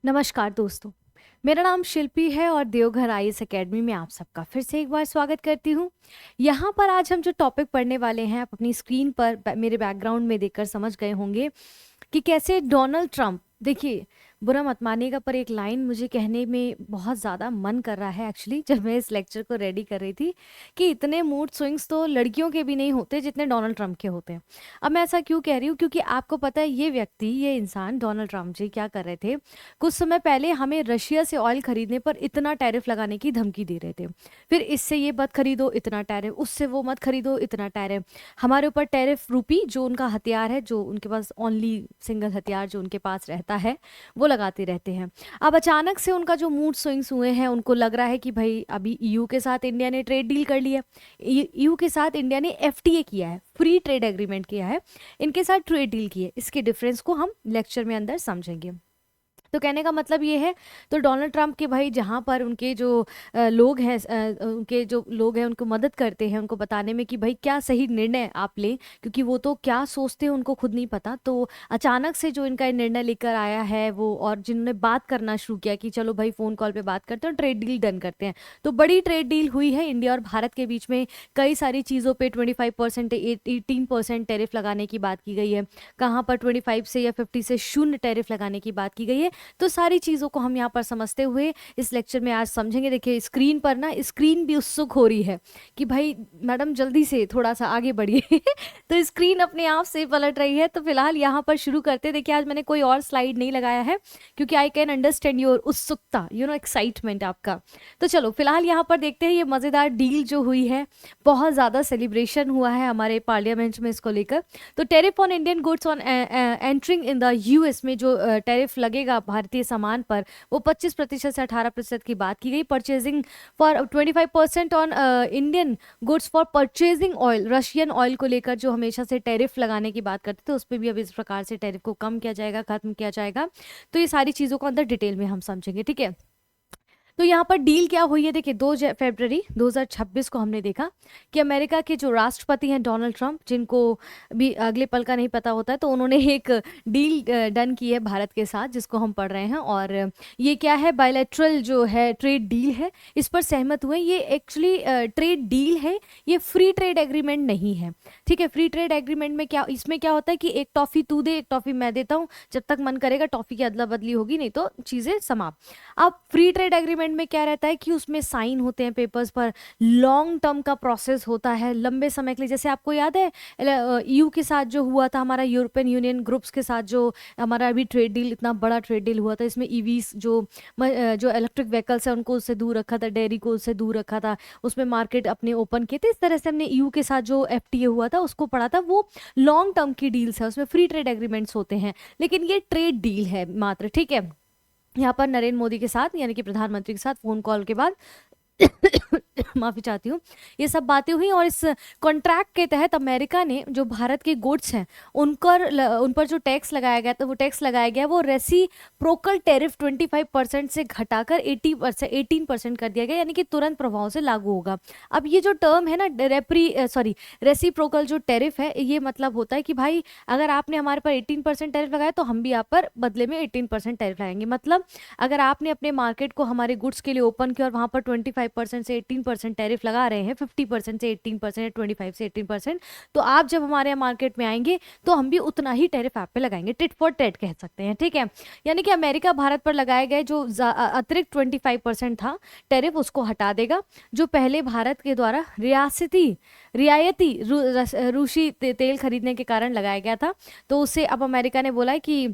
नमस्कार दोस्तों। मेरा नाम शिल्पी है और देवघर आईएएस एकेडमी में आप सबका फिर से एक बार स्वागत करती हूँ। यहाँ पर आज हम जो टॉपिक पढ़ने वाले हैं, आप अपनी स्क्रीन पर मेरे बैकग्राउंड में देखकर समझ गए होंगे कि कैसे डोनाल्ड ट्रंप, देखिए बुरा मत मानिएगा पर एक लाइन मुझे कहने में बहुत ज़्यादा मन कर रहा है एक्चुअली, जब मैं इस लेक्चर को रेडी कर रही थी, कि इतने मूड स्विंग्स तो लड़कियों के भी नहीं होते जितने डोनाल्ड ट्रंप के होते हैं। अब मैं ऐसा क्यों कह रही हूँ, क्योंकि आपको पता है ये व्यक्ति, ये इंसान डोनाल्ड ट्रंप जी क्या कर रहे थे। कुछ समय पहले हमें रशिया से ऑयल खरीदने पर इतना टैरिफ लगाने की धमकी दे रहे थे, फिर इससे ये मत खरीदो इतना टैरिफ, उससे वो मत खरीदो इतना टैरिफ, हमारे ऊपर टैरिफ रूपी जो उनका हथियार है, जो उनके पास ओनली सिंगल हथियार जो उनके पास रहता है, वो लगाते रहते हैं। अब अचानक से उनका जो मूड स्विंग्स हुए हैं, उनको लग रहा है कि भाई अभी ईयू के साथ इंडिया ने ट्रेड डील कर लिया, ईयू के साथ इंडिया ने एफटीए किया है, फ्री ट्रेड एग्रीमेंट किया है, इनके साथ ट्रेड डील की है। इसके डिफरेंस को हम लेक्चर में अंदर समझेंगे। तो कहने का मतलब ये है, तो डोनाल्ड ट्रंप के भाई जहाँ पर उनके जो लोग हैं, उनके जो लोग हैं उनको मदद करते हैं, उनको बताने में कि भाई क्या सही निर्णय आप लें, क्योंकि वो तो क्या सोचते हैं उनको खुद नहीं पता। तो अचानक से जो इनका निर्णय लेकर आया है वो, और जिन्होंने बात करना शुरू किया कि चलो भाई फ़ोन कॉल पे बात करते हैं और ट्रेड डील डन करते हैं, तो बड़ी ट्रेड डील हुई है इंडिया और भारत के बीच में। कई सारी चीज़ों पे 25% 18% टैरिफ लगाने की बात की गई है, कहाँ पर 25 से या 50 से शून्य टैरिफ लगाने की बात की गई है। तो सारी चीज़ों को हम यहाँ पर समझते हुए इस लेक्चर में आज समझेंगे। देखिए स्क्रीन पर ना, स्क्रीन भी उत्सुक हो रही है कि भाई मैडम जल्दी से थोड़ा सा आगे बढ़िए तो स्क्रीन अपने आप से पलट रही है। तो फिलहाल यहाँ पर शुरू करते हैं। देखिए आज मैंने कोई और स्लाइड नहीं लगाया है, क्योंकि आई कैन अंडरस्टैंड योर उत्सुकता, एक्साइटमेंट आपका। तो चलो फिलहाल यहाँ पर देखते हैं ये मज़ेदार डील जो हुई है, बहुत ज़्यादा सेलिब्रेशन हुआ है हमारे पार्लियामेंट में इसको लेकर। तो tariff on Indian goods on entering in the US में जो टैरिफ लगेगा भारतीय सामान पर, वो 25% से 18% की बात की गई। Purchasing for 25% on Indian goods for purchasing oil, Russian oil को लेकर जो हमेशा से टैरिफ लगाने की बात करते थे, उस पर भी अब इस प्रकार से टैरिफ को कम किया जाएगा, खत्म किया जाएगा। तो ये सारी चीज़ों को अंदर डिटेल में हम समझेंगे, ठीक है। तो यहाँ पर डील क्या हुई है, देखिए 2 फरवरी 2026 को हमने देखा कि अमेरिका के जो राष्ट्रपति हैं डोनाल्ड ट्रंप, जिनको भी अगले पल का नहीं पता होता है, तो उन्होंने एक डील डन की है भारत के साथ, जिसको हम पढ़ रहे हैं। और ये क्या है, बायलैटरल जो है ट्रेड डील है, इस पर सहमत हुए। ये एक्चुअली ट्रेड डील है, ये फ्री ट्रेड एग्रीमेंट नहीं है, ठीक है। फ्री ट्रेड एग्रीमेंट में क्या, इसमें क्या होता है कि एक टॉफ़ी तू दे, एक टॉफ़ी मैं देता हूँ, जब तक मन करेगा टॉफ़ी की अदला बदली होगी, नहीं तो चीज़ें समाप्त। अब फ्री ट्रेड एग्रीमेंट में क्या रहता है कि उसमें साइन होते हैं पेपर्स पर, लॉन्ग टर्म का प्रोसेस होता है, लंबे समय के लिए। जैसे आपको याद है ईयू के साथ जो हुआ था, हमारा यूरोपियन यूनियन ग्रुप्स के साथ जो हमारा अभी ट्रेड डील, इतना बड़ा ट्रेड डील हुआ था, इसमें ईवीस जो इलेक्ट्रिक व्हीकल्स है उनको उससे दूर रखा था, डेयरी को उससे दूर रखा था, उसमें मार्केट अपने ओपन किए थे। इस तरह से हमने ईयू के साथ जो एफटीए हुआ था उसको पढ़ा था। वो लॉन्ग टर्म की डील्स है, उसमें फ्री ट्रेड एग्रीमेंट्स होते हैं, लेकिन ये ट्रेड डील है मात्र, ठीक है। यहाँ पर नरेंद्र मोदी के साथ, यानी कि प्रधानमंत्री के साथ फ़ोन कॉल के बाद माफ़ी चाहती हूँ, ये सब बातें हुई। और इस कॉन्ट्रैक्ट के तहत अमेरिका ने जो भारत के गुड्स हैं उन पर जो टैक्स लगाया गया था, वो टैक्स लगाया गया, वो रेसिप्रोकल टैरिफ 25% से घटाकर 18% कर दिया गया, यानी कि तुरंत प्रभाव से लागू होगा। अब ये जो टर्म है ना, रेसिप्रोकल जो टैरिफ है, ये मतलब होता है कि भाई अगर आपने हमारे पर 18% टैरिफ लगाया, तो हम भी आप पर बदले में 18% टैरिफ लगाएंगे। मतलब अगर आपने अपने मार्केट को हमारे गुड्स के लिए ओपन किया और वहाँ पर 25% से 18% टैरिफ लगा रहे हैं, 50% से 18%, 25 से 18%, तो आप जब हमारे यहाँ मार्केट में आएंगे तो हम भी उतना ही टैरिफ आप पे लगाएंगे। टिट फॉर टैट कह सकते हैं, ठीक है। यानी कि अमेरिका भारत पर लगाए गए जो अतिरिक्त 25% था टैरिफ, उसको हटा देगा। जो पहले भारत के द्वारा रियायती रूसी तेल खरीदने के कारण लगाया गया था, तो उससे अब अमेरिका ने बोला है कि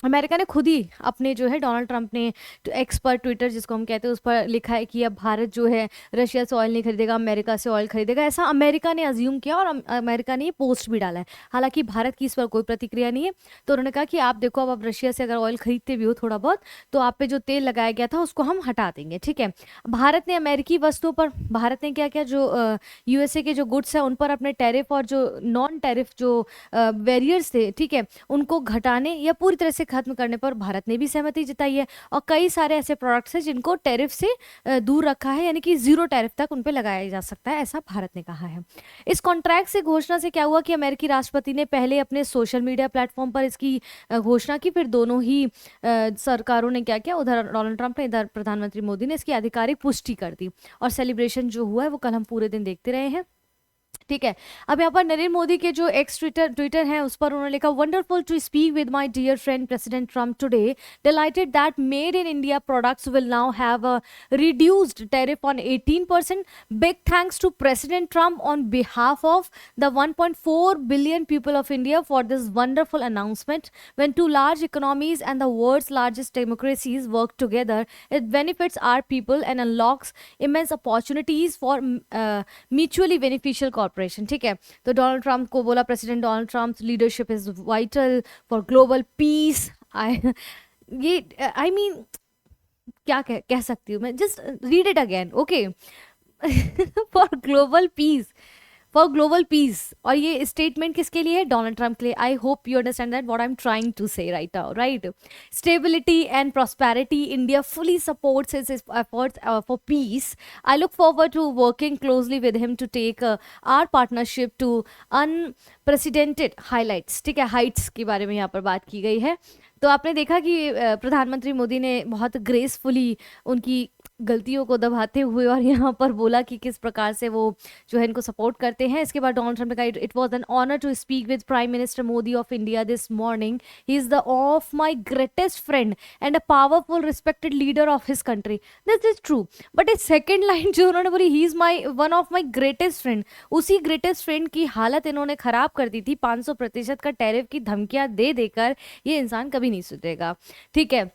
अमेरिका ने खुद ही अपने जो है, डोनाल्ड ट्रंप ने एक्स पर, ट्विटर जिसको हम कहते हैं, उस पर लिखा है कि अब भारत जो है रशिया से ऑयल नहीं खरीदेगा, अमेरिका से ऑयल खरीदेगा। ऐसा अमेरिका ने अज्यूम किया और अमेरिका ने ये पोस्ट भी डाला है। हालांकि भारत की इस पर कोई प्रतिक्रिया नहीं है। तो उन्होंने कहा कि आप देखो, अब रशिया से अगर ऑयल खरीदते भी हो थोड़ा बहुत, तो आप पे जो तेल लगाया गया था उसको हम हटा देंगे, ठीक है। भारत ने अमेरिकी वस्तुओं पर, भारत ने क्या किया, जो यूएसए के जो गुड्स है उन पर अपने टैरिफ और जो नॉन टैरिफ जो बैरियर्स थे, ठीक है, उनको घटाने या पूरी तरह से खत्म करने पर भारत ने भी सहमति जताई है और कई सारे ऐसे प्रोडक्ट्स हैं जिनको टैरिफ से दूर रखा है, यानी कि जीरो टैरिफ तक उन पर लगाया जा सकता है, ऐसा भारत ने कहा है। इस कॉन्ट्रैक्ट से घोषणा से क्या हुआ कि अमेरिकी राष्ट्रपति ने पहले अपने सोशल मीडिया प्लेटफॉर्म पर इसकी घोषणा की, फिर दोनों ही सरकारों ने क्या किया, उधर डोनाल्ड ट्रंप ने, इधर प्रधानमंत्री मोदी ने इसकी आधिकारिक पुष्टि कर दी और सेलिब्रेशन जो हुआ है वो कल हम पूरे दिन देखते रहे हैं। ठीक है, अब यहाँ पर नरेंद्र मोदी के जो एक्स ट्विटर है उस पर उन्होंने लिखा, wonderful to speak with my dear friend president Trump today, delighted that made in India products will now have a reduced tariff on 18%. Big thanks to president Trump on behalf of the 1.4 billion people of India for this wonderful announcement. When two large economies and the world's largest democracies work together, it benefits our people and unlocks immense opportunities for mutually beneficial corporation. ठीक है, तो Donald Trump को बोला, president Donald Trump leadership is vital for global piece. I mean क्या कह सकती हूँ मैं, just read it again, okay. For global piece, for global piece, और ये स्टेटमेंट किसके लिए है? डोनाल्ड ट्रंप के लिए। I hope you understand that what I am trying to say right now, right. Stability and prosperity, India fully supports his efforts for peace. I look forward to working closely with him to take our partnership to unprecedented highlights. ठीक है, Heights के बारे में यहाँ पर बात की गई है। तो आपने देखा कि प्रधानमंत्री मोदी ने बहुत ग्रेसफुली उनकी गलतियों को दबाते हुए और यहाँ पर बोला कि किस प्रकार से वो जो है इनको सपोर्ट करते हैं। इसके बाद डोनाल्ड ट्रंप ने कहा, it was an honour to speak with prime minister Modi of India this morning, he is the of my greatest friend and a powerful respected leader of his country. This is true, but इस second line जो उन्होंने बोली, he is my one of my greatest friend, उसी greatest friend की हालत इन्होंने खराब कर दी थी 500% का टैरिफ की धमकियां दे देकर। ये इंसान कभी नहीं सुधरेगा। ठीक है,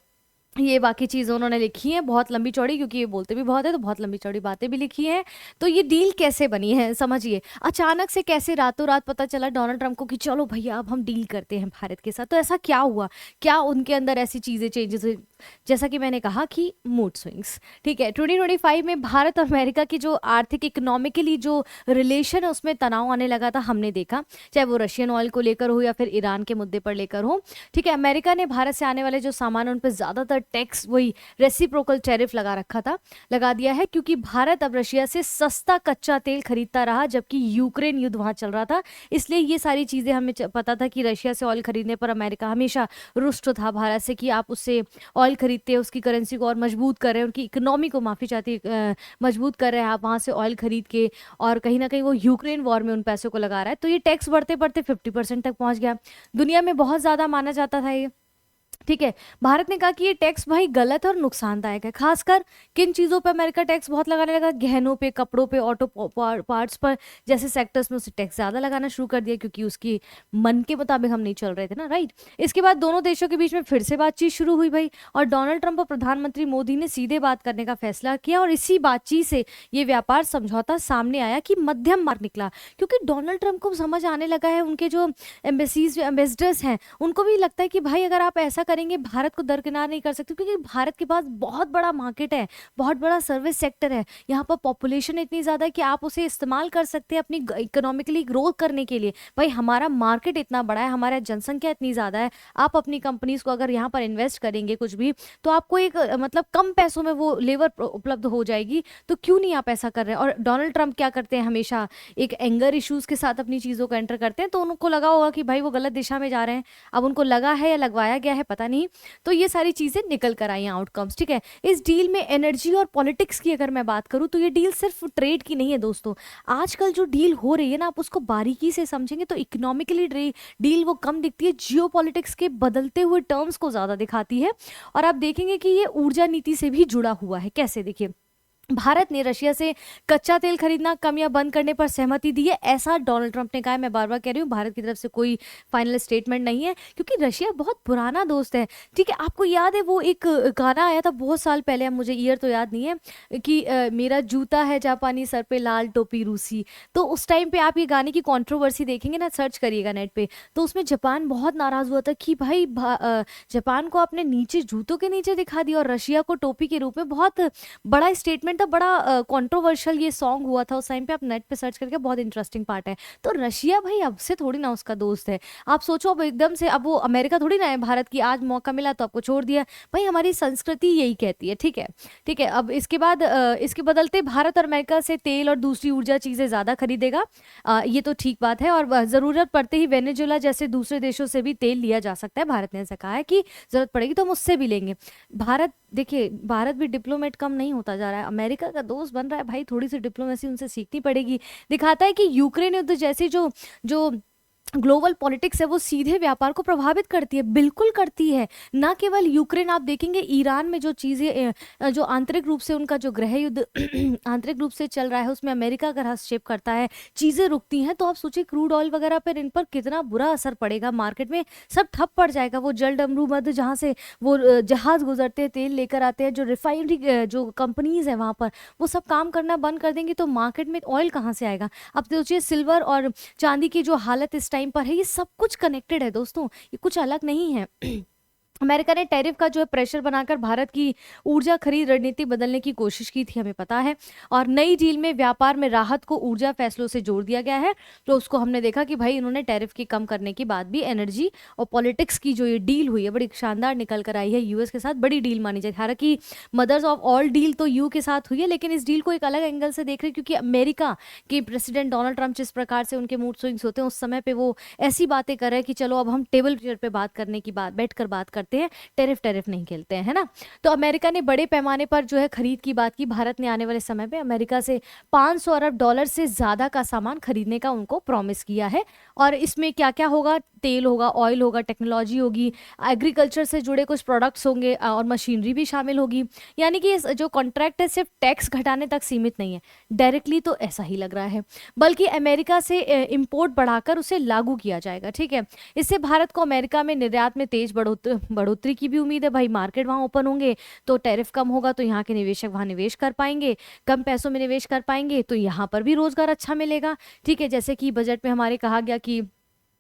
ये बाकी चीज़ें उन्होंने लिखी हैं बहुत लंबी चौड़ी, क्योंकि ये बोलते भी बहुत है तो बहुत लंबी चौड़ी बातें भी लिखी हैं। तो ये डील कैसे बनी है समझिए, अचानक से कैसे रातों रात पता चला डोनाल्ड ट्रंप को कि चलो भैया अब हम डील करते हैं भारत के साथ। तो ऐसा क्या हुआ, क्या उनके अंदर ऐसी चीज़ें चेंजेस हुई? जैसा कि मैंने कहा कि मूड स्विंग्स। ठीक है, 2025 में भारत और अमेरिका की जो आर्थिक इकोनॉमिकली जो रिलेशन है उसमें तनाव आने लगा था, हमने देखा, चाहे वो रशियन ऑयल को लेकर हो या फिर ईरान के मुद्दे पर लेकर हो। ठीक है, अमेरिका ने भारत से आने वाले जो सामान उन पर ज़्यादातर टैक्स, वही रेसिप्रोकल टैरिफ लगा दिया है, क्योंकि भारत अब रशिया से सस्ता कच्चा तेल खरीदता रहा जबकि यूक्रेन युद्ध वहां चल रहा था। इसलिए ये सारी चीजें हमें पता था कि रशिया से ऑयल खरीदने पर अमेरिका हमेशा रुष्ट था भारत से कि आप उससे ऑयल खरीदते हैं, उसकी करेंसी को और मजबूत कर रहे हैं, उनकी इकोनॉमी को मजबूत कर रहे हैं आप वहां से ऑयल खरीद के, और कहीं ना कहीं वो यूक्रेन वॉर में उन पैसों को लगा रहा है। तो ये टैक्स बढ़ते बढ़ते 50% तक पहुंच गया। दुनिया में बहुत ज्यादा माना जाता था ये। ठीक है, भारत ने कहा कि ये टैक्स भाई गलत और नुकसानदायक है। खासकर किन चीज़ों पे अमेरिका टैक्स बहुत लगाने लगा? गहनों पे, कपड़ों पे, ऑटो पार्ट्स पर जैसे सेक्टर्स में उसे टैक्स ज़्यादा लगाना शुरू कर दिया, क्योंकि उसकी मन के मुताबिक हम नहीं चल रहे थे ना, राइट। इसके बाद दोनों देशों के बीच में फिर से बातचीत शुरू हुई भाई, और डोनाल्ड ट्रंप और प्रधानमंत्री मोदी ने सीधे बात करने का फैसला किया, और इसी बातचीत से ये व्यापार समझौता सामने आया कि मध्यम मार्ग निकला। क्योंकि डोनाल्ड ट्रंप को समझ आने लगा है, उनके जो एम्बेसडर्स हैं उनको भी लगता है कि भाई अगर आप ऐसा करेंगे भारत को दरकिनार नहीं कर सकते, क्योंकि भारत के पास बहुत बड़ा मार्केट है, बहुत बड़ा सर्विस सेक्टर है, यहाँ पर पॉपुलेशन इतनी ज़्यादा है कि आप उसे इस्तेमाल कर सकते हैं अपनी इकोनॉमिकली ग्रोथ करने के लिए। भाई हमारा मार्केट इतना बड़ा है, हमारा जनसंख्या इतनी ज़्यादा है, आप अपनी कंपनीज को अगर यहाँ पर इन्वेस्ट करेंगे कुछ भी, तो आपको एक मतलब कम पैसों में वो लेबर उपलब्ध हो जाएगी। तो क्यों नहीं आप ऐसा कर रहे हैं? और डोनाल्ड ट्रंप क्या करते हैं, हमेशा एक एंगर इश्यूज के साथ अपनी चीज़ों को एंटर करते हैं, तो उनको लगा होगा कि भाई वो गलत दिशा में जा रहे हैं। अब उनको लगा है या लगवाया गया है पता नहीं, तो ये सारी चीजें निकल कर आई आउटकम्स। ठीक है, इस डील में एनर्जी और पॉलिटिक्स की अगर मैं बात करूं तो ये डील सिर्फ ट्रेड की नहीं है दोस्तों। आजकल जो डील हो रही है ना, आप उसको बारीकी से समझेंगे तो इकोनॉमिकली डील वो कम दिखती है, जियोपॉलिटिक्स के बदलते हुए टर्म्स को ज्यादा दिखाती है। और आप देखेंगे कि ये ऊर्जा नीति से भी जुड़ा हुआ है। कैसे? देखिए, भारत ने रशिया से कच्चा तेल खरीदना कम या बंद करने पर सहमति दी है, ऐसा डोनाल्ड ट्रंप ने कहा है। मैं बार बार कह रही हूँ, भारत की तरफ से कोई फाइनल स्टेटमेंट नहीं है, क्योंकि रशिया बहुत पुराना दोस्त है। ठीक है, आपको याद है वो एक गाना आया था बहुत साल पहले, अब मुझे ईयर तो याद नहीं है, कि मेरा जूता है जापानी, सर पे लाल टोपी रूसी। तो उस टाइम पे आप ये गाने की कॉन्ट्रोवर्सी देखेंगे ना, सर्च करिएगा नेट पे, तो उसमें जापान बहुत नाराज हुआ था कि भाई जापान को आपने नीचे जूतों के नीचे दिखा दिया और रशिया को टोपी के रूप में। बहुत बड़ा स्टेटमेंट पॉइंट था, बड़ा कंट्रोवर्शियल ये सॉन्ग हुआ था उस टाइम पे, आप नेट पे सर्च करके, बहुत इंटरेस्टिंग पार्ट है। तो रशिया भाई अब से थोड़ी ना उसका दोस्त है। आप सोचो अब एकदम से, अब वो अमेरिका थोड़ी ना है भारत की, आज मौका मिला तो आपको छोड़ दिया। भाई हमारी संस्कृति यही कहती है, ठीक है। ठीक है, अब इसके बाद इसके बदलते भारत और अमेरिका से तेल और दूसरी ऊर्जा चीजें ज्यादा खरीदेगा, ये तो ठीक बात है। और जरूरत पड़ते ही वेनेजुएला जैसे दूसरे देशों से भी तेल लिया जा सकता है। भारत ने ऐसा कहा है कि जरूरत पड़ेगी तो हम उससे भी लेंगे। भारत, देखिए भारत भी डिप्लोमेट कम नहीं होता जा रहा है, अमेरिका का दोस्त बन रहा है भाई, थोड़ी सी डिप्लोमेसी उनसे सीखनी पड़ेगी। दिखाता है कि यूक्रेन युद्ध जैसी जो जो ग्लोबल पॉलिटिक्स है वो सीधे व्यापार को प्रभावित करती है, बिल्कुल करती है। ना केवल यूक्रेन, आप देखेंगे ईरान में जो चीजें जो आंतरिक रूप से उनका जो गृह युद्ध आंतरिक रूप से चल रहा है, उसमें अमेरिका अगर हस्तक्षेप करता है, चीजें रुकती हैं, तो आप सोचिए क्रूड ऑयल वगैरह पर, इन पर कितना बुरा असर पड़ेगा। मार्केट में सब ठप पड़ जाएगा। वो जल डमरू मध्य जहाँ से वो जहाज गुजरते हैं, तेल लेकर आते हैं, जो रिफाइनरी जो कंपनीज है वहां पर, वो सब काम करना बंद कर देंगी, तो मार्केट में ऑयल कहाँ से आएगा। अब सोचिए सिल्वर और चांदी की जो हालत इस टाइम पर है, ये सब कुछ कनेक्टेड है दोस्तों, ये कुछ अलग नहीं है। अमेरिका ने टैरिफ का जो है प्रेशर बनाकर भारत की ऊर्जा खरीद रणनीति बदलने की कोशिश की थी, हमें पता है। और नई डील में व्यापार में राहत को ऊर्जा फैसलों से जोड़ दिया गया है। तो उसको हमने देखा कि भाई इन्होंने टैरिफ की कम करने के बाद भी एनर्जी और पॉलिटिक्स की जो ये डील हुई है, बड़ी शानदार निकल कर आई है। यूएस के साथ बड़ी डील मानी जाए, हालांकि मदर्स ऑफ ऑल डील तो यू के साथ हुई है, लेकिन इस डील को एक अलग एंगल से देख रहे हैं, क्योंकि अमेरिका के प्रेसिडेंट डोनाल्ड ट्रंप जिस प्रकार से उनके मूड स्विंग्स होते हैं, उस समय पे वो ऐसी बातें कर रहे हैं कि चलो अब हम टेबल चेयर पे बात करने की बात, बैठकर बात करते हैं, टैरिफ टैरिफ नहीं खेलते हैं, है ना। तो अमेरिका ने बड़े पैमाने पर जो है खरीद की बात की। भारत ने आने वाले समय पे अमेरिका से 500 अरब डॉलर से ज्यादा का सामान खरीदने का उनको प्रॉमिस किया है। और इसमें क्या क्या होगा, तेल होगा, ऑयल होगा, टेक्नोलॉजी होगी, एग्रीकल्चर से जुड़े कुछ प्रोडक्ट्स होंगे, और मशीनरी भी शामिल होगी। यानी कि ये जो कॉन्ट्रैक्ट है सिर्फ टैक्स घटाने तक सीमित नहीं है, डायरेक्टली तो ऐसा ही लग रहा है, बल्कि अमेरिका से इंपोर्ट बढ़ाकर उसे लागू किया जाएगा, ठीक है। इससे भारत को अमेरिका में निर्यात में तेज बढ़ोतरी की भी उम्मीद है। भाई मार्केट वहां ओपन होंगे तो टैरिफ कम होगा, तो यहाँ के निवेशक वहां निवेश कर पाएंगे, कम पैसों में निवेश कर पाएंगे, तो यहाँ पर भी रोजगार अच्छा मिलेगा, ठीक है। जैसे कि बजट में हमारे कहा गया कि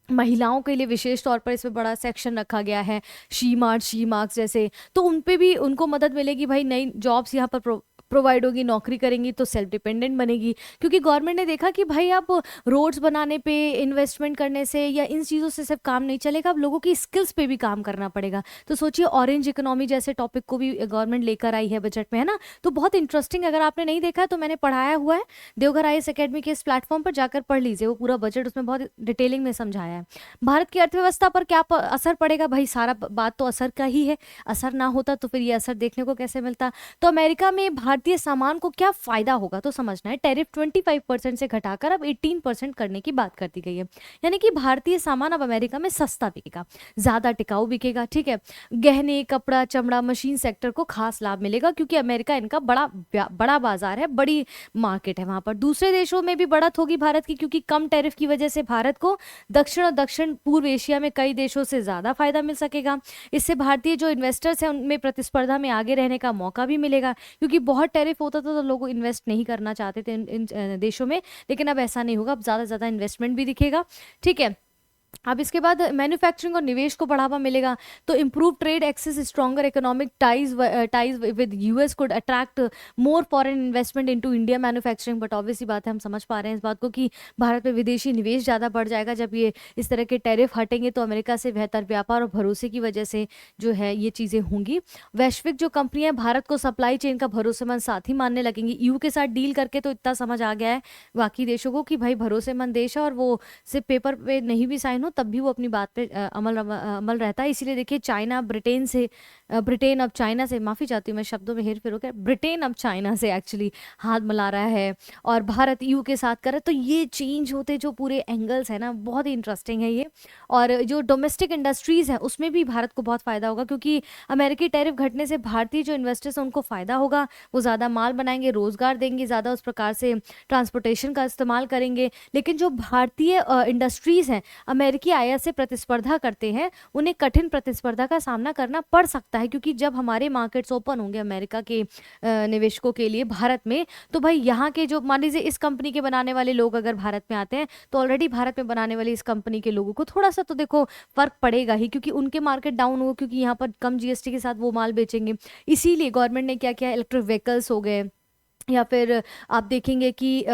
महिलाओं के लिए विशेष तौर पर इसमें बड़ा सेक्शन रखा गया है, शी मार्ट, शी मार्क्स जैसे, तो उन पे भी उनको मदद मिलेगी। भाई नई जॉब्स यहाँ पर प्रोवाइड होगी, नौकरी करेंगी तो सेल्फ डिपेंडेंट बनेगी। क्योंकि गवर्नमेंट ने देखा कि भाई आप रोड्स बनाने पे इन्वेस्टमेंट करने से या इन चीज़ों से सिर्फ काम नहीं चलेगा, अब लोगों की स्किल्स पे भी काम करना पड़ेगा। तो सोचिए ऑरेंज इकोनॉमी जैसे टॉपिक को भी गवर्नमेंट लेकर आई है बजट में, है ना। तो बहुत इंटरेस्टिंग, अगर आपने नहीं देखा तो मैंने पढ़ाया हुआ है देवघर आईएएस एकेडमी के इस प्लेटफॉर्म पर, जाकर पढ़ लीजिए, वो पूरा बजट उसमें बहुत डिटेलिंग में समझाया है। भारत की अर्थव्यवस्था पर क्या असर पड़ेगा, भाई सारा बात तो असर का ही है, असर ना होता तो फिर ये असर देखने को कैसे मिलता। तो अमेरिका में भारतीय सामान को क्या फायदा होगा, तो समझना है टैरिफ 25% से घटाकर अब 18% करने की बात कर दी गई है। यानी कि भारतीय सामान अब अमेरिका में सस्ता बिकेगा, ज्यादा टिकाऊ बिकेगा, ठीक है। गहने, कपड़ा, चमड़ा, मशीन सेक्टर को खास लाभ मिलेगा, क्योंकि अमेरिका इनका बड़ा बाजार है, बड़ी मार्केट है वहां पर। दूसरे देशों में भी बढ़त होगी भारत की, क्योंकि कम टैरिफ की वजह से भारत को दक्षिण और दक्षिण पूर्व एशिया में कई देशों से ज्यादा फायदा मिल सकेगा। इससे भारतीय जो इन्वेस्टर्स हैं उनमें प्रतिस्पर्धा में आगे रहने का मौका भी मिलेगा, क्योंकि बहुत टैरिफ होता था तो लोग इन्वेस्ट नहीं करना चाहते थे इन देशों में, लेकिन अब ऐसा नहीं होगा, अब ज्यादा ज्यादा इन्वेस्टमेंट भी दिखेगा, ठीक है। अब इसके बाद मैन्युफैक्चरिंग और निवेश को बढ़ावा मिलेगा, तो improve trade access, stronger economic ties with US could attract more foreign investment into India manufacturing. But obviously बात है, हम समझ पा रहे हैं इस बात को कि भारत में विदेशी निवेश ज़्यादा बढ़ जाएगा जब ये इस तरह के टैरिफ हटेंगे, तो अमेरिका से बेहतर व्यापार और भरोसे की वजह से जो है ये चीज़ें होंगी। वैश्विक जो कंपनियां भारत को सप्लाई चेन का भरोसेमंद साथी मानने लगेंगी। यू के साथ डील करके तो इतना समझ आ गया है बाकी देशों को कि भाई भरोसेमंद देश है, और वो सिर्फ पेपर पे नहीं भी साइन हो तब भी वो अपनी बात पे अमल रहता है। इसीलिए देखिए चाइना ब्रिटेन अब चाइना से, माफी चाहती हूँ मैं शब्दों में हेर फेर हो गया, ब्रिटेन अब चाइना से एक्चुअली हाथ मिला रहा है, और भारत यू के साथ कर रहा है। तो ये चेंज होते जो पूरे एंगल्स है ना, बहुत ही इंटरेस्टिंग है ये। और जो डोमेस्टिक इंडस्ट्रीज है उसमें भी भारत को बहुत फायदा होगा, क्योंकि अमेरिकी टैरिफ घटने से भारतीय जो इन्वेस्टर्स हैं उनको फायदा होगा, वो ज्यादा माल बनाएंगे, रोजगार देंगे, ज्यादा उस प्रकार से ट्रांसपोर्टेशन का इस्तेमाल करेंगे। लेकिन जो भारतीय इंडस्ट्रीज हैं अमेरिकी आयात से प्रतिस्पर्धा करते हैं, उन्हें कठिन प्रतिस्पर्धा का सामना करना पड़ सकता है, क्योंकि जब हमारे मार्केट्स ओपन होंगे अमेरिका के निवेशकों के लिए भारत में, तो भाई यहाँ के जो मान लीजिए इस कंपनी के बनाने वाले लोग अगर भारत में आते हैं, तो ऑलरेडी भारत में बनाने वाली इस कंपनी के लोगों को थोड़ा सा तो देखो फर्क पड़ेगा ही, क्योंकि उनके मार्केट डाउन होगा, क्योंकि यहाँ पर कम जीएसटी के साथ वो माल बेचेंगे। इसीलिए गवर्नमेंट ने क्या किया, इलेक्ट्रिक व्हीकल्स हो गए, या फिर आप देखेंगे कि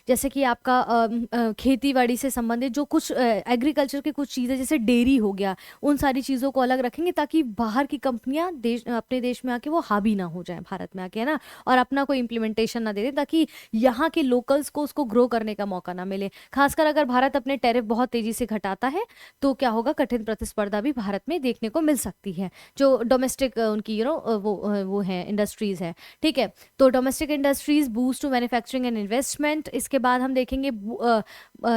जैसे कि आपका खेती बाड़ी से संबंधित जो कुछ एग्रीकल्चर की कुछ चीज़ें जैसे डेयरी हो गया, उन सारी चीज़ों को अलग रखेंगे ताकि बाहर की कंपनियां देश अपने देश में आके वो हावी ना हो जाए भारत में आके, है ना, और अपना कोई इम्प्लीमेंटेशन ना दे दें ताकि यहाँ के लोकल्स को उसको ग्रो करने का मौका ना मिले। खासकर अगर भारत अपने टैरिफ बहुत तेजी से घटाता है तो क्या होगा, कठिन प्रतिस्पर्धा भी भारत में देखने को मिल सकती है, जो डोमेस्टिक उनकी वो है इंडस्ट्रीज है। ठीक है, तो domestic industries boost to manufacturing and investment. इसके बाद हम देखेंगे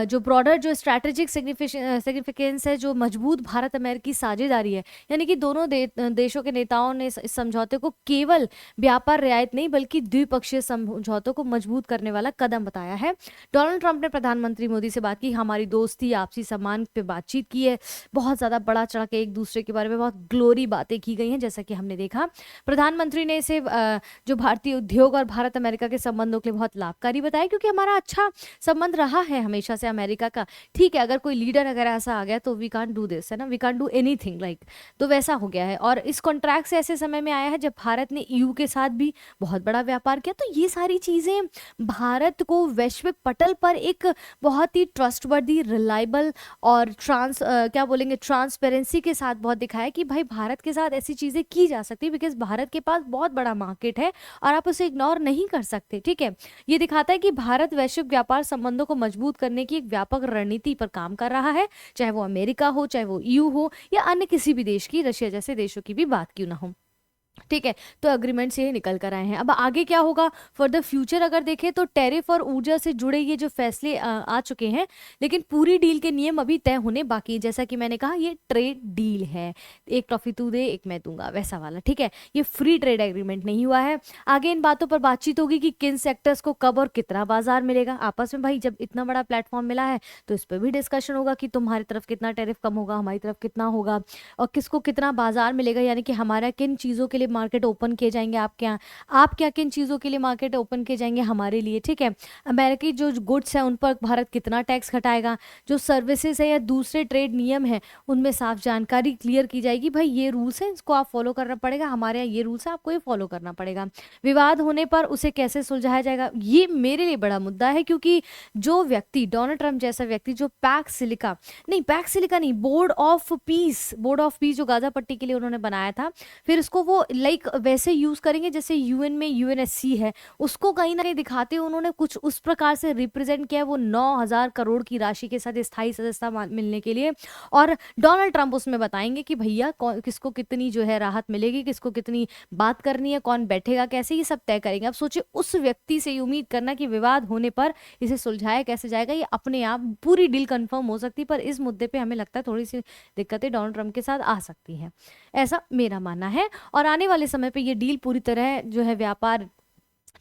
जो ब्रॉडर जो स्ट्रैटेजिक सिग्निफिकेंस है, जो मजबूत भारत अमेरिकी साझेदारी है, यानी कि दोनों देशों के नेताओं ने इस समझौते को केवल व्यापार रियायत नहीं बल्कि द्विपक्षीय समझौतों को मजबूत करने वाला कदम बताया है। डोनाल्ड ट्रंप ने प्रधानमंत्री मोदी से बात की, हमारी दोस्ती आपसी सम्मान पे बातचीत की है, बहुत ज्यादा बड़ा चढ़ा के एक दूसरे के बारे में बहुत ग्लोरी बातें की गई हैं, जैसा कि हमने देखा। प्रधानमंत्री ने इसे जो भारतीय उद्योग और भारत अमेरिका के संबंधों के लिए बहुत लाभकारी बताया, क्योंकि हमारा अच्छा संबंध रहा है हमेशा से अमेरिका का। ठीक है, अगर कोई लीडर अगर ऐसा आ गया तो वी कांट डू दिस, है ना, we can't do anything like, तो वैसा हो गया है। और इस कॉन्ट्रैक्ट से ऐसे समय में आया है जब भारत ने ईयू के साथ भी बहुत बड़ा व्यापार किया। तो ये सारी चीजें भारत को वैश्विक पटल पर एक बहुत ही ट्रस्टवर्दी, रिलायबल और क्या बोलेंगे, ट्रांसपेरेंसी के साथ बहुत दिखाया कि भाई भारत के साथ ऐसी चीजें की जा सकती है, बिकॉज भारत के पास बहुत बड़ा मार्केट है और आप उसे इग्नोर नहीं कर सकते। ठीक है, ये दिखाता है कि भारत वैश्विक व्यापार संबंधों को मजबूत करने की एक व्यापक रणनीति पर काम कर रहा है, चाहे वो अमेरिका हो, चाहे वो ईयू हो, या अन्य किसी भी देश की, रशिया जैसे देशों की भी बात क्यों ना हो। ठीक है, तो अग्रीमेंट से ये निकल कर आए हैं। अब आगे क्या होगा फॉर द फ्यूचर अगर देखें तो टैरिफ और ऊर्जा से जुड़े ये जो फैसले आ चुके हैं, लेकिन पूरी डील के नियम अभी तय होने बाकी है। जैसा कि मैंने कहा, ये ट्रेड डील है, एक टॉफी तू दे एक मैं दूंगा वैसा वाला। ठीक है, ये फ्री ट्रेड एग्रीमेंट नहीं हुआ है। आगे इन बातों पर बातचीत होगी कि किन सेक्टर्स को कब और कितना बाजार मिलेगा आपस में। भाई जब इतना बड़ा प्लेटफॉर्म मिला है तो इस पर भी डिस्कशन होगा कि तुम्हारी तरफ कितना टैरिफ कम होगा, हमारी तरफ कितना होगा, और किसको कितना बाजार मिलेगा, यानी कि हमारा किन चीज़ों के लिए मार्केट ओपन किए जाएंगे आपके यहाँ, आप क्या किन चीज़ों के लिए मार्केट ओपन किए जाएंगे हमारे लिए। ठीक है, अमेरिकी जो गुड्स है उन पर भारत कितना टैक्स घटाएगा, जो सर्विसेज है या दूसरे ट्रेड नियम है उनमें साफ जानकारी क्लियर की जाएगी, भाई ये रूल्स है इसको आप फॉलो करना पड़ेगा, हमारे यहाँ ये रूल्स है आपको ये फॉलो करना पड़ेगा। विवाद होने पर उसे कैसे सुलझाया जाएगा, ये मेरे लिए बड़ा मुद्दा है, क्योंकि जो व्यक्ति, डोनाल्ड ट्रंप जैसा व्यक्ति जो पैक्स सिलिका नहीं, बोर्ड ऑफ पीस जो गाजा पट्टी के लिए उन्होंने बनाया था, फिर उसको वो लाइक वैसे यूज करेंगे जैसे यूएन में यूएनएससी है, उसको कहीं ना कहीं दिखाते हुए उन्होंने कुछ उस प्रकार से रिप्रेजेंट किया, वो 9,000 करोड़ की राशि के साथ स्थायी सदस्यता मिलने के लिए। और डोनाल्ड ट्रंप उसमें बताएंगे कि भैया किसको कितनी जो है राहत मिलेगी, किसको कितनी बात करनी है, कौन बैठेगा कैसे, ये सब तय करेंगे। अब सोचिए उस व्यक्ति से उम्मीद करना कि विवाद होने पर इसे सुलझाया कैसे जाएगा, ये अपने आप पूरी डील कंफर्म हो सकती है, पर इस मुद्दे पे हमें लगता है थोड़ी सी दिक्कतें डोनाल्ड ट्रंप के साथ आ सकती हैं, ऐसा मेरा मानना है। और आने वाले समय पे ये डील पूरी तरह जो है व्यापार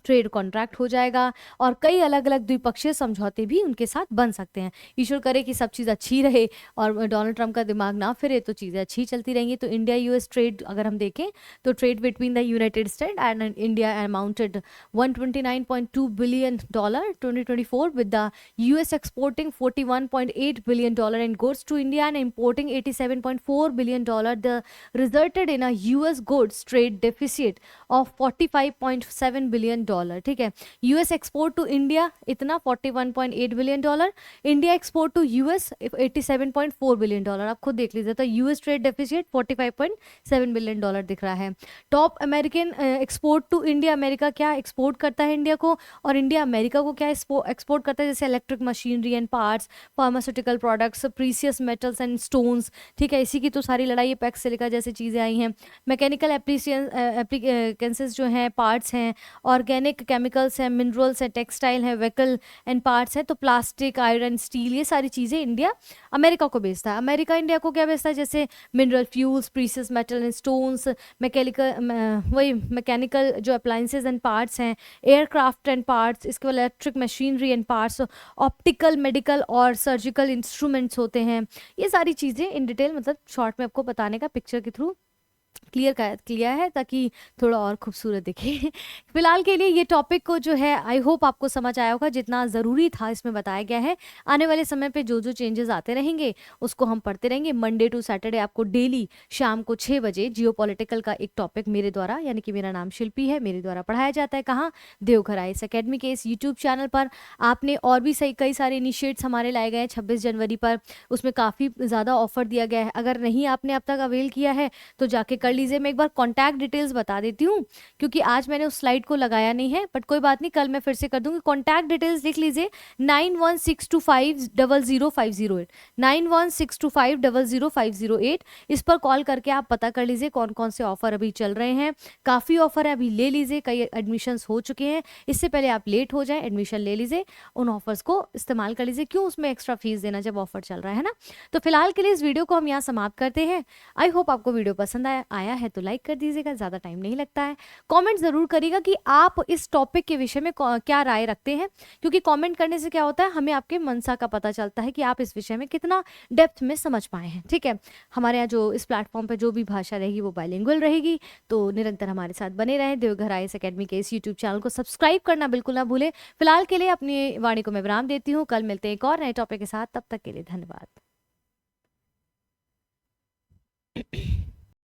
ट्रेड कॉन्ट्रैक्ट हो जाएगा और कई अलग अलग द्विपक्षीय समझौते भी उनके साथ बन सकते हैं। ईश्वर करे कि सब चीज़ अच्छी रहे और डोनाल्ड ट्रंप का दिमाग ना फिरे, तो चीज़ें अच्छी चलती रहेंगी। तो इंडिया यूएस ट्रेड अगर हम देखें तो trade between the United state and India amounted $129.2 billion 2024, with the US exporting $41.8 billion in goods to India and importing $87.4 billion. The resulted in a US goods trade deficit of $45.7 billion। ठीक है, US export to India इतना $41.8 billion, India export to US $87.4 billion. आप खुद देख लीजिए, तो US trade deficit $45.7 billion दिख रहा है। Top American export to India, America क्या एक्सपोर्ट करता है इंडिया को, और इंडिया अमेरिका को क्या एक्सपोर्ट करता है, जैसे electric machinery and parts, pharmaceutical products, precious metals and stones. ठीक है, इसी की तो सारी लड़ाई पैक्स सिलिका जैसी चीज़ें आई हैं। मैकेनिकल एप्लीकेंसेस जो हैं, पार्ट्स हैं, ऑर्गेनिक केमिकल्स हैं, मिनरल्स हैं, टेक्सटाइल है, व्हीकल एंड पार्ट्स है, तो प्लास्टिक, आयरन, स्टील, ये सारी चीज़ें इंडिया अमेरिका को बेचता है। अमेरिका इंडिया को क्या बेचता है, जैसे mineral fuels, precious metal and stones, mechanical जो अप्लाइंसेज एंड पार्ट्स हैं, एयरक्राफ्ट एंड पार्ट्स, इसके बाद electric machinery and parts, optical, medical और सर्जिकल इंस्ट्रूमेंट्स होते हैं। ये सारी चीज़ें इन डिटेल मतलब शॉर्ट में आपको बताने का पिक्चर के थ्रू किया है ताकि थोड़ा और खूबसूरत दिखे। फिलहाल के लिए ये टॉपिक को जो है आई होप आपको समझ आया होगा, जितना ज़रूरी था इसमें बताया गया है। आने वाले समय पे जो जो चेंजेस आते रहेंगे उसको हम पढ़ते रहेंगे। मंडे टू सैटरडे आपको डेली शाम को 6 बजे जियोपॉलिटिकल का एक टॉपिक मेरे द्वारा, यानी कि मेरा नाम शिल्पी है, मेरे द्वारा पढ़ाया जाता है। कहाँ? देवघर आईएएस एकेडमी के इस यूट्यूब चैनल पर। आपने और भी सही कई सारे इनिशिएट्स हमारे लाए गए हैं 26 जनवरी पर, उसमें काफ़ी ज़्यादा ऑफर दिया गया है। अगर नहीं आपने अब तक अवेल किया है तो जाके कर लीजिए। मैं एक बार कॉन्टैक्ट डिटेल्स बता देती हूँ, क्योंकि आज मैंने उस स्लाइड को लगाया नहीं है, बट कोई बात नहीं, कल मैं फिर से कर दूंगी। कॉन्टैक्ट डिटेल्स लिख लीजिए 9162500508, 9162500508। इस पर कॉल करके आप पता कर लीजिए कौन कौन से ऑफर अभी चल रहे हैं। काफ़ी ऑफर है, अभी ले लीजिए। कई एडमिशन्स हो चुके हैं, इससे पहले आप लेट हो जाए एडमिशन ले लीजिए, उन ऑफर्स को इस्तेमाल कर लीजिए। क्यों उसमें एक्स्ट्रा फीस देना जब ऑफर चल रहा है ना। तो फिलहाल के लिए इस वीडियो को हम यहाँ समाप्त करते हैं। आई होप आपको वीडियो पसंद आया है तो लाइक कर दीजिएगा, ज़्यादा टाइम नहीं लगता है। कमेंट ज़रूर करिएगा कि आप इस टॉपिक के विषय में क्या राय रखते हैं, क्योंकि कमेंट करने से क्या होता है, हमें आपके मनसा का पता चलता है कि आप इस विषय में कितना डेप्थ में समझ पाए हैं। ठीक है, हमारे यहाँ जो इस प्लेटफॉर्म पर जो भी भाषा रहेगी वो बाइलिंगुअल रहेगी, तो निरंतर हमारे साथ बने रहें। देवघर आईएएस एकेडमी के इस यूट्यूब चैनल को सब्सक्राइब करना बिल्कुल ना भूलें। फिलहाल के लिए अपनी वाणी को मैं विराम देती हूँ। कल मिलते हैं एक और नए टॉपिक के साथ, तब तक के लिए धन्यवाद।